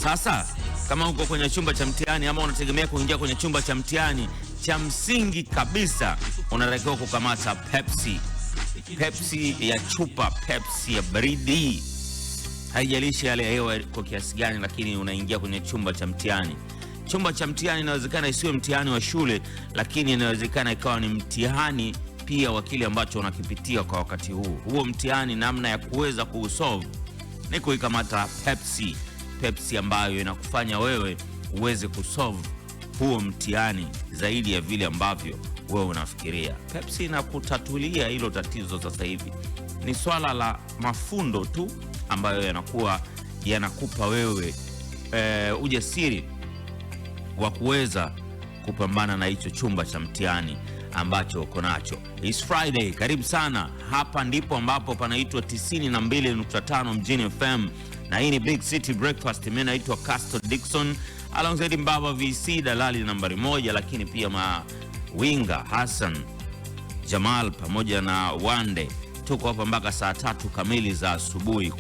Sasa kama uko kwenye chumba cha mtihani ama unategemea kuingia kwenye chumba cha mtihani, cha msingi kabisa unatakiwa kukamata Pepsi. Pepsi ya chupa, Pepsi ya baridi. Haijalishi hali ya hewa kwa kiasi gani, lakini unaingia kwenye chumba cha mtihani. Chumba cha mtihani inawezekana isiwe mtihani wa shule, lakini inawezekana ikawa ni mtihani pia wa kile ambacho unakipitia kwa wakati huu. Huo mtihani, namna ya kuweza kuusolve ni kuikamata Pepsi. Pepsi ambayo inakufanya wewe uweze kusolve huo mtihani zaidi ya vile ambavyo wewe unafikiria. Pepsi inakutatulia hilo tatizo sasa hivi. Ni swala la mafundo tu ambayo yanakupa wewe ujasiri wa kuweza kupambana na hicho chumba cha mtihani ambacho uko nacho. It's Friday, karibu sana. Hapa ndipo ambapo panaitwa 92.5 Mjini FM, na hii ni Big City Breakfast. Mimi naitwa Castro Dixon, alongside Mbaba VC dalali nambari 1, lakini pia Mawinga Hassan Jamal pamoja na Wande. Tuko hapa mpaka saa 3 kamili za asubuhi.